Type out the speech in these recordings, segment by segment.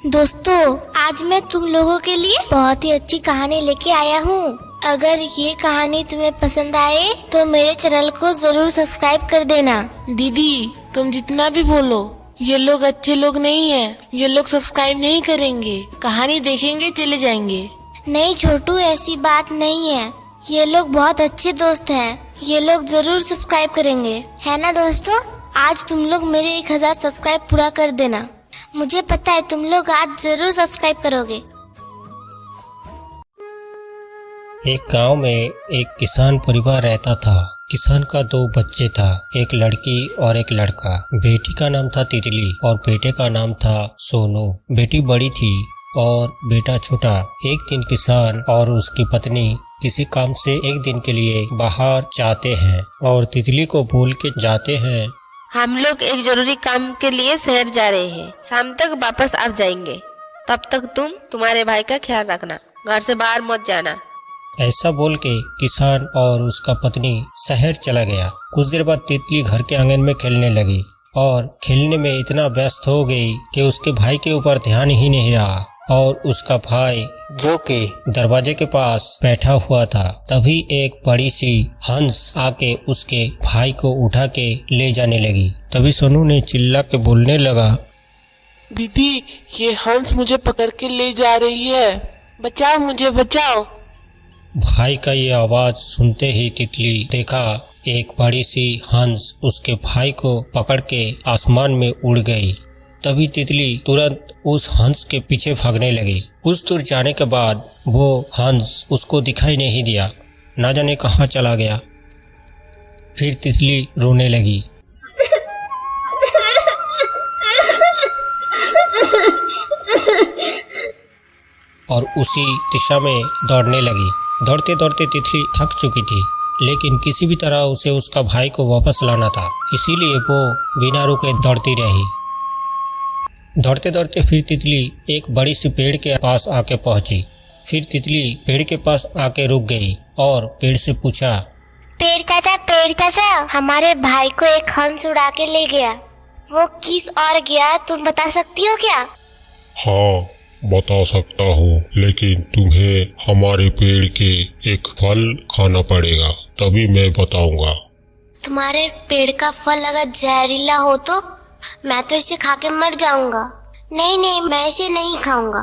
दोस्तों, आज मैं तुम लोगों के लिए बहुत ही अच्छी कहानी लेके आया हूँ। अगर ये कहानी तुम्हें पसंद आए तो मेरे चैनल को जरूर सब्सक्राइब कर देना। दीदी, तुम जितना भी बोलो, ये लोग अच्छे लोग नहीं हैं। ये लोग सब्सक्राइब नहीं करेंगे, कहानी देखेंगे चले जाएंगे। नहीं छोटू, ऐसी बात नहीं है। ये लोग बहुत अच्छे दोस्त हैं। ये लोग जरूर सब्सक्राइब करेंगे, है ना दोस्तों? आज तुम लोग मेरे 1000 सब्सक्राइब पूरा कर देना। मुझे पता है तुम लोग आज जरूर सब्सक्राइब करोगे। एक गांव में एक किसान परिवार रहता था। किसान का 2 बच्चे था, एक लड़की और एक लड़का। बेटी का नाम था तितली और बेटे का नाम था सोनू। बेटी बड़ी थी और बेटा छोटा। एक दिन किसान और उसकी पत्नी किसी काम से एक दिन के लिए बाहर जाते हैं और तितली को भूल के जाते हैं। हम लोग एक जरूरी काम के लिए शहर जा रहे हैं, शाम तक वापस आ जाएंगे। तब तक तुम तुम्हारे भाई का ख्याल रखना, घर से बाहर मत जाना। ऐसा बोल के किसान और उसका पत्नी शहर चला गया। कुछ देर बाद तितली घर के आंगन में खेलने लगी और खेलने में इतना व्यस्त हो गई कि उसके भाई के ऊपर ध्यान ही नहीं रहा और उसका भाई जो कि दरवाजे के पास बैठा हुआ था, तभी एक बड़ी सी हंस आके उसके भाई को उठा के ले जाने लगी। तभी सोनू ने चिल्ला के बोलने लगा, दीदी, ये हंस मुझे पकड़ के ले जा रही है, बचाओ मुझे, बचाओ। भाई का ये आवाज सुनते ही तितली देखा एक बड़ी सी हंस उसके भाई को पकड़ के आसमान में उड़ गई। तभी तितली तुरंत उस हंस के पीछे भागने लगी। कुछ दूर जाने के बाद वो हंस उसको दिखाई नहीं दिया, ना जाने कहाँ चला गया। फिर तितली रोने लगी। और उसी दिशा में दौड़ने लगी। दौड़ते दौड़ते तितली थक चुकी थी, लेकिन किसी भी तरह उसे उसका भाई को वापस लाना था, इसीलिए वो बिना रुके दौड़ती रही। दौड़ते दौड़ते फिर तितली एक बड़ी सी पेड़ के पास आके पहुंची। फिर तितली पेड़ के पास आके रुक गई और पेड़ से पूछा, पेड़ चाचा, हमारे भाई को एक हंस उड़ा के ले गया। वो किस ओर गया, तुम बता सकती हो क्या? हाँ, बता सकता हूँ, लेकिन तुम्हें हमारे पेड़ के एक फल खाना पड़ेगा, तभी मैं बताऊंगा। तुम्हारे पेड़ का फल अगर जहरीला हो तो मैं तो इसे खा के मर जाऊंगा। नहीं, मैं इसे नहीं खाऊंगा।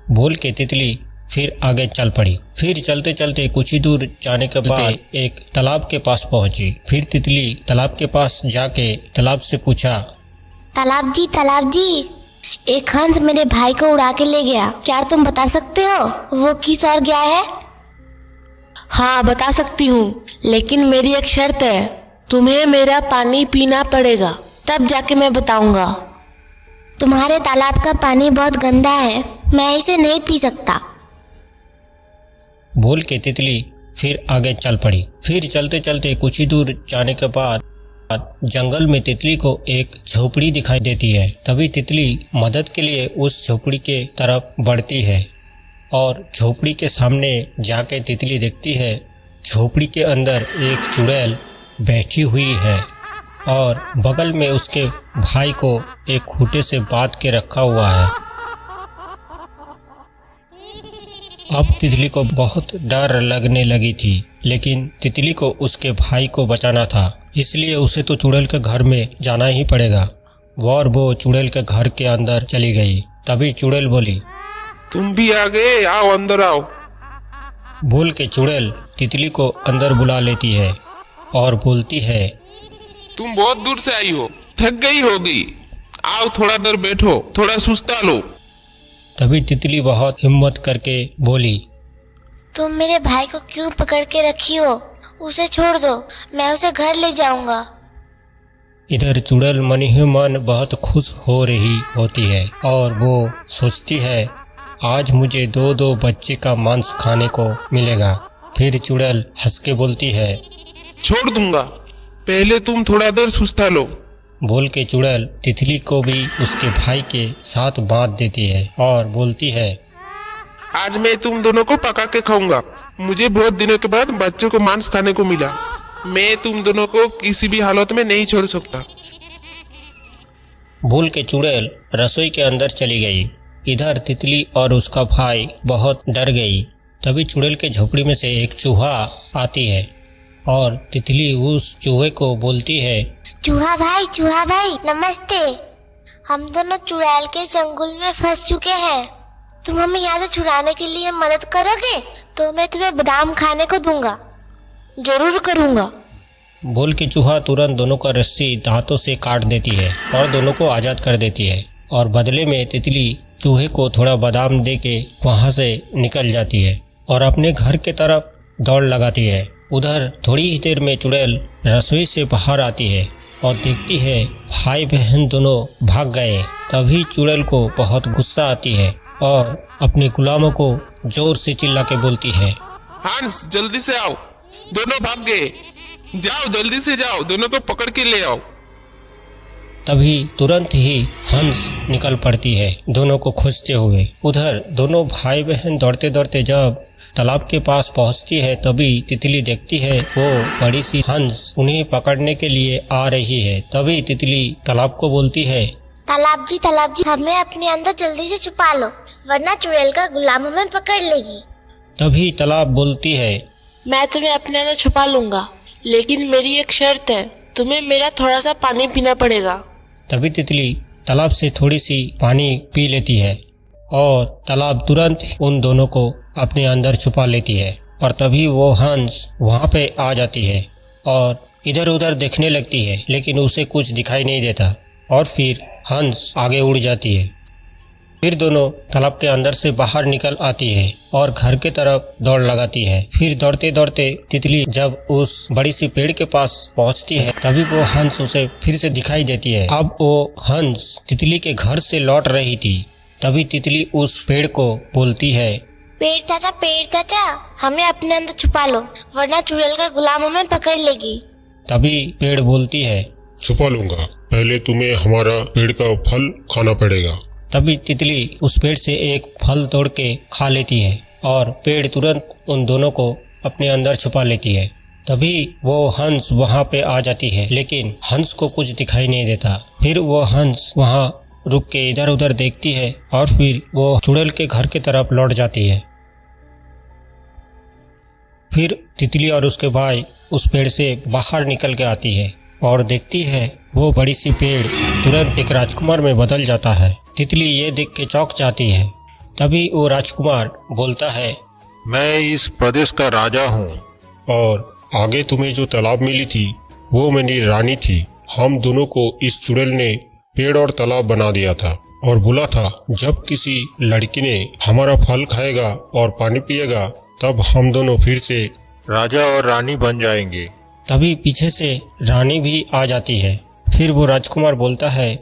बोल के तितली फिर आगे चल पड़ी। फिर चलते चलते कुछ ही दूर जाने के बाद एक तालाब के पास पहुंची। फिर तितली तालाब के पास जाके तालाब से पूछा, तालाब जी, एक हंस मेरे भाई को उड़ा के ले गया, क्या तुम बता सकते हो वो किस ओर गया है? हाँ, बता सकती हूँ, लेकिन मेरी एक शर्त है, तुम्हें मेरा पानी पीना पड़ेगा, तब जाके मैं बताऊंगा। तुम्हारे तालाब का पानी बहुत गंदा है, मैं इसे नहीं पी सकता। बोल के तितली फिर आगे चल पड़ी। फिर चलते चलते कुछ ही दूर जाने के बाद जंगल में तितली को एक झोपड़ी दिखाई देती है। तभी तितली मदद के लिए उस झोपड़ी के तरफ बढ़ती है और झोपड़ी के सामने जाके तितली देखती है झोपड़ी के अंदर एक चुड़ैल बैठी हुई है और बगल में उसके भाई को एक खूंटे से बांध के रखा हुआ है। अब तितली को बहुत डर लगने लगी थी, लेकिन तितली को उसके भाई को बचाना था, इसलिए उसे तो चुड़ैल के घर में जाना ही पड़ेगा। और वो चुड़ैल के घर के अंदर चली गई। तभी चुड़ैल बोली, तुम भी आ गए, आओ अंदर आओ। बोल के चुड़ैल तितली को अंदर बुला लेती है और बोलती है, तुम बहुत दूर से आई हो, थक गई होगी, आओ थोड़ा देर बैठो, थोड़ा सुस्ता लो। तभी तितली बहुत हिम्मत करके बोली, तुम मेरे भाई को क्यों पकड़ के रखी हो? उसे छोड़ दो, मैं उसे घर ले जाऊंगा। इधर चुड़ैल मन ही मन बहुत खुश हो रही होती है और वो सोचती है आज मुझे 2 बच्चे का मांस खाने को मिलेगा। फिर चुड़ैल हंस के बोलती है, छोड़ दूंगा, पहले तुम थोड़ा देर सुस्ता लो। बोल के चुड़ैल तितली को भी उसके भाई के साथ बांध देती है और बोलती है, आज मैं तुम दोनों को पका के खाऊंगा। मुझे बहुत दिनों के बाद बच्चों को मांस खाने को मिला। मैं तुम दोनों को किसी भी हालत में नहीं छोड़ सकता। बोल के चुड़ैल रसोई के अंदर चली गई। इधर तितली और उसका भाई बहुत डर गई। तभी चुड़ैल के झोपड़ी में से एक चूहा आती है और तितली उस चूहे को बोलती है, चूहा भाई नमस्ते। हम दोनों चुड़ैल के जंगल में फंस चुके हैं। तुम हमें यहाँ से छुड़ाने के लिए मदद करोगे तो मैं तुम्हें बादाम खाने को दूंगा। जरूर करूँगा। बोल के चूहा तुरंत दोनों का रस्सी दांतों से काट देती है और दोनों को आज़ाद कर देती है और बदले में तितली चूहे को थोड़ा बादाम दे के वहाँ से निकल जाती है और अपने घर के तरफ दौड़ लगाती है। उधर थोड़ी ही देर में चुड़ैल रसोई से बाहर आती है और देखती है भाई बहन दोनों भाग गए। तभी चुड़ैल को बहुत गुस्सा आती है और अपने गुलामों को जोर से चिल्ला के बोलती है, हंस जल्दी से आओ, दोनों भाग गए, जाओ जल्दी से जाओ, दोनों को पकड़ के ले आओ। तभी तुरंत ही हंस निकल पड़ती है दोनों को खोजते हुए। उधर दोनों भाई बहन दौड़ते दौड़ते जब तालाब के पास पहुंचती है तभी तितली देखती है वो बड़ी सी हंस उन्हें पकड़ने के लिए आ रही है। तभी तितली तालाब को बोलती है, तालाब जी हमें अपने अंदर जल्दी से छुपा लो वरना चुड़ैल का गुलाम हमें पकड़ लेगी। तभी तालाब बोलती है, मैं तुम्हें अपने अंदर छुपा लूंगा, लेकिन मेरी एक शर्त है, तुम्हें मेरा थोड़ा सा पानी पीना पड़ेगा। तभी तितली तालाब से थोड़ी सी पानी पी लेती है और तालाब तुरंत उन दोनों को अपने अंदर छुपा लेती है और तभी वो हंस वहाँ पे आ जाती है और इधर उधर देखने लगती है, लेकिन उसे कुछ दिखाई नहीं देता और फिर हंस आगे उड़ जाती है। फिर दोनों तालाब के अंदर से बाहर निकल आती है और घर के तरफ दौड़ लगाती है। फिर दौड़ते दौड़ते तितली जब उस बड़ी सी पेड़ के पास पहुंचती है तभी वो हंस उसे फिर से दिखाई देती है। अब वो हंस तितली के घर से लौट रही थी। तभी तितली उस पेड़ को बोलती है, पेड़ चाचा हमें अपने अंदर छुपा लो वरना चुड़ैल का गुलाम हमें पकड़ लेगी। तभी पेड़ बोलती है, छुपा लूंगा, पहले तुम्हें हमारा पेड़ का फल खाना पड़ेगा। तभी तितली उस पेड़ से एक फल तोड़ के खा लेती है और पेड़ तुरंत उन दोनों को अपने अंदर छुपा लेती है। तभी वो हंस वहाँ पे आ जाती है, लेकिन हंस को कुछ दिखाई नहीं देता। फिर वो हंस वहाँ रुक के इधर उधर देखती है और फिर वो चुड़ैल के घर की तरफ लौट जाती है। फिर तितली और उसके भाई उस पेड़ से बाहर निकल के आती है और देखती है वो बड़ी सी पेड़ तुरंत एक राजकुमार में बदल जाता है। तितली ये देख के चौंक जाती है। तभी वो राजकुमार बोलता है, मैं इस प्रदेश का राजा हूँ और आगे तुम्हें जो तालाब मिली थी वो मेरी रानी थी। हम दोनों को इस चुड़ैल ने पेड़ और तालाब बना दिया था और बोला था जब किसी लड़की ने हमारा फल खाएगा और पानी पिएगा तब हम दोनों फिर से राजा और रानी बन जाएंगे। तभी पीछे से रानी भी आ जाती है। फिर वो राजकुमार बोलता है,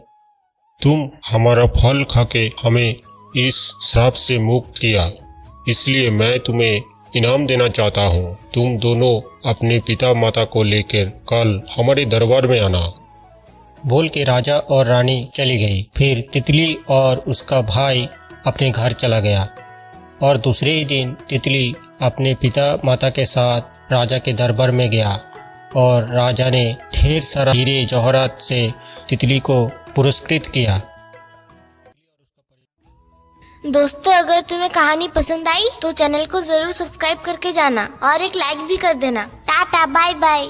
तुम हमारा फल खाके हमें इस श्राप से मुक्त किया, इसलिए मैं तुम्हें इनाम देना चाहता हूँ। तुम दोनों अपने पिता माता को लेकर कल हमारे दरबार में आना। बोल के राजा और रानी चली गई। फिर तितली और उसका भाई अपने घर चला गया और दूसरे ही दिन तितली अपने पिता माता के साथ राजा के दरबार में गया और राजा ने ढेर सारा हीरे जवाहरात से तितली को पुरस्कृत किया। दोस्तों अगर तुम्हें कहानी पसंद आई तो चैनल को जरूर सब्सक्राइब करके जाना और एक लाइक भी कर देना। Tata bye bye.